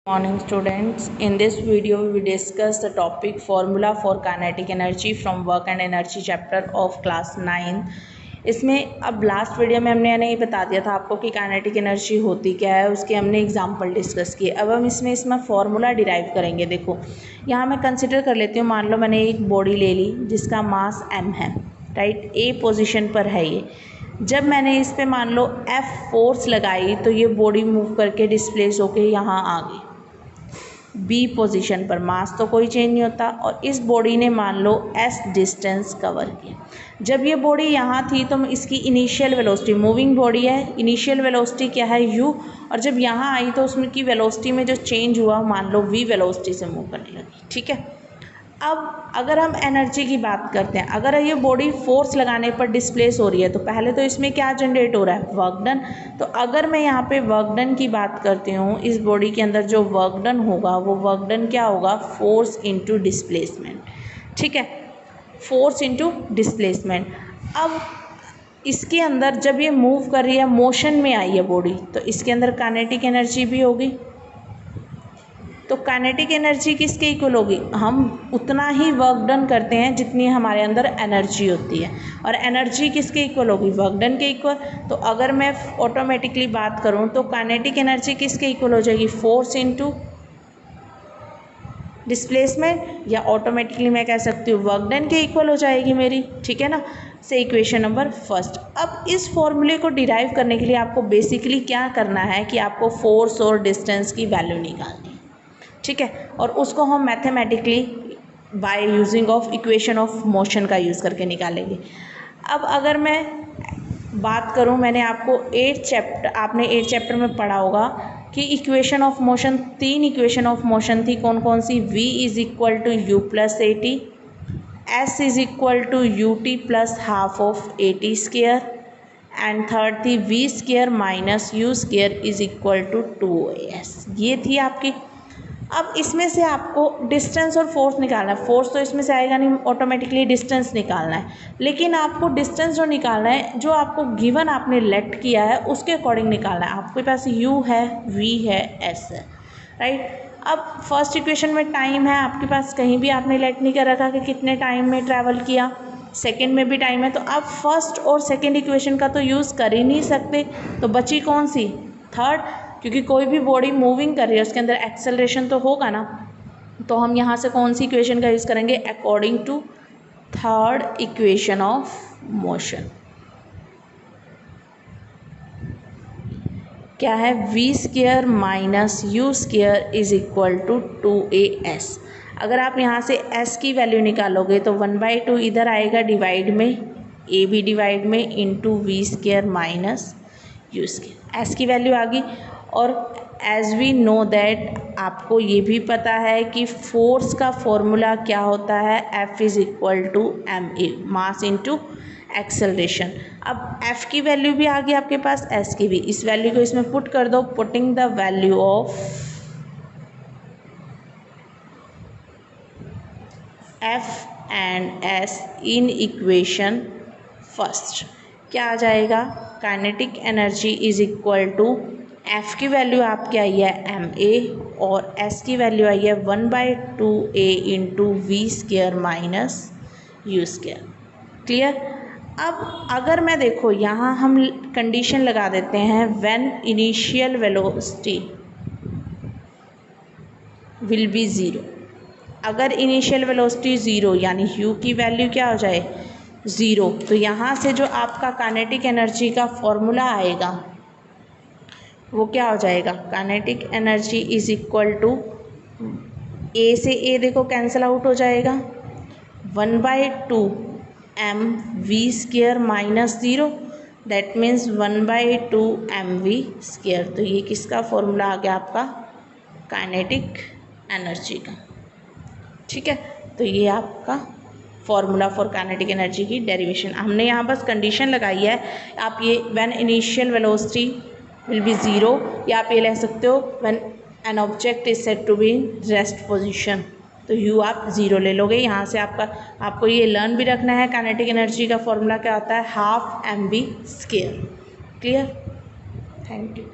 Morning students, in this video we discuss the topic formula for kinetic energy from work and energy chapter of class 9। इसमें अब last video में हमने ये बता दिया था आपको कि काइनेटिक एनर्जी होती क्या है, उसके हमने एग्जांपल डिस्कस किए। अब हम इसमें फॉर्मूला डिराइव करेंगे। देखो यहाँ मैं कंसिडर कर लेती हूँ, मान लो मैंने एक बॉडी ले ली जिसका मास m है, राइट, ए पोजीशन पर है ये। जब मैंने इस पे मान लो F फोर्स लगाई तो ये बॉडी मूव करके डिस्प्लेस होके यहाँ आ गई बी पोजीशन पर। मास तो कोई चेंज नहीं होता और इस बॉडी ने मान लो S डिस्टेंस कवर किया। जब ये बॉडी यहाँ थी तो इसकी इनिशियल वेलोसिटी, मूविंग बॉडी है, इनिशियल वेलोसिटी क्या है u, और जब यहाँ आई तो उसमें की वेलोसिटी में जो चेंज हुआ मान लो v वेलोसिटी से मूव करने लगी। ठीक है, अब अगर हम एनर्जी की बात करते हैं, अगर ये बॉडी फोर्स लगाने पर डिस्प्लेस हो रही है तो पहले तो इसमें क्या जनरेट हो रहा है, वर्क डन। तो अगर मैं यहाँ पे वर्क डन की बात करती हूँ, इस बॉडी के अंदर जो वर्क डन होगा वो वर्क डन क्या होगा, फोर्स इनटू डिस्प्लेसमेंट। ठीक है, फोर्स इनटू डिस्प्लेसमेंट। अब इसके अंदर जब ये मूव कर रही है, मोशन में आई है बॉडी, तो इसके अंदर काइनेटिक एनर्जी भी होगी। तो काइनेटिक एनर्जी किसके इक्वल होगी, हम उतना ही वर्क डन करते हैं जितनी हमारे अंदर एनर्जी होती है, और एनर्जी किसके इक्वल होगी, वर्क डन के इक्वल। तो अगर मैं ऑटोमेटिकली बात करूं तो काइनेटिक एनर्जी किसके इक्वल हो जाएगी, फोर्स इनटू डिस्प्लेसमेंट, या ऑटोमेटिकली मैं कह सकती हूँ वर्क डन के इक्वल हो जाएगी मेरी। ठीक है ना, से इक्वेशन नंबर फर्स्ट। अब इस फॉर्मूले को डिराइव करने के लिए आपको बेसिकली क्या करना है कि आपको फोर्स और डिस्टेंस की वैल्यू निकालनी है। ठीक है, और उसको हम mathematically by using of equation of motion का यूज़ करके निकालेंगे। अब अगर मैं बात करूं, मैंने आपको आपने 8 चैप्टर में पढ़ा होगा कि equation of motion, 3 equation of motion थी। कौन कौन सी, v is equal to u plus a t, s is equal to u t plus half of a t square, and third थी v square minus u square is equal to 2as। ये थी आपकी। अब इसमें से आपको distance और force निकालना है। फोर्स तो इसमें से आएगा नहीं, ऑटोमेटिकली डिस्टेंस निकालना है। लेकिन आपको डिस्टेंस जो निकालना है, जो आपको गिवन आपने लेट किया है उसके अकॉर्डिंग निकालना है। आपके पास u है, v है, s है, राइट। अब फर्स्ट इक्वेशन में टाइम है आपके पास, कहीं भी आपने लेट नहीं कर रखा कि कितने टाइम में ट्रैवल किया। सेकेंड में भी टाइम है, तो आप फर्स्ट और सेकेंड इक्वेशन का तो यूज़ कर ही नहीं सकते। तो बची कौन सी, थर्ड, क्योंकि कोई भी बॉडी मूविंग कर रही है उसके अंदर एक्सेलरेशन तो होगा ना। तो हम यहाँ से कौन सी इक्वेशन का यूज़ करेंगे, according to third equation of motion. क्या है, v square minus u square is equal to 2as। अगर आप यहाँ से s की वैल्यू निकालोगे तो 1/2 इधर आएगा डिवाइड में, a भी डिवाइड में, into v square minus u square. s की वैल्यू आ गई। और एज वी नो दैट, आपको ये भी पता है कि फोर्स का फॉर्मूला क्या होता है, F is equal to ma, mass into acceleration. अब F की वैल्यू भी आ गई आपके पास, S की भी। इस वैल्यू को इसमें पुट कर दो, putting the value of F and S in equation first. क्या आ जाएगा, kinetic energy is equal to F की वैल्यू आपकी आई है ma और S की वैल्यू आई है 1/2a into v square minus u square. Clear. अब अगर मैं देखो यहाँ हम कंडीशन लगा देते हैं, when initial velocity will be zero. अगर इनिशियल वेलोसिटी ज़ीरो यानी u की वैल्यू क्या हो जाए, ज़ीरो, तो यहाँ से जो आपका काइनेटिक एनर्जी का फॉर्मूला आएगा वो क्या हो जाएगा, kinetic energy is equal to, A से ए देखो कैंसिल आउट हो जाएगा, 1/2 m v square minus zero, that means 1/2 mv square. तो ये किसका फॉर्मूला आ गया आपका, काइनेटिक एनर्जी का। ठीक है, तो ये आपका फॉर्मूला फॉर काइनेटिक एनर्जी की डेरिवेशन। हमने यहाँ बस कंडीशन लगाई है। आप ये when initial velocity will be zero, या आप ये ले सकते हो when an object is said to be in rest position, तो u आप ज़ीरो ले लोगे। यहाँ से आपको ये लर्न भी रखना है, काइनेटिक एनर्जी का फॉर्मूला क्या होता है, half mv square. Clear, thank you.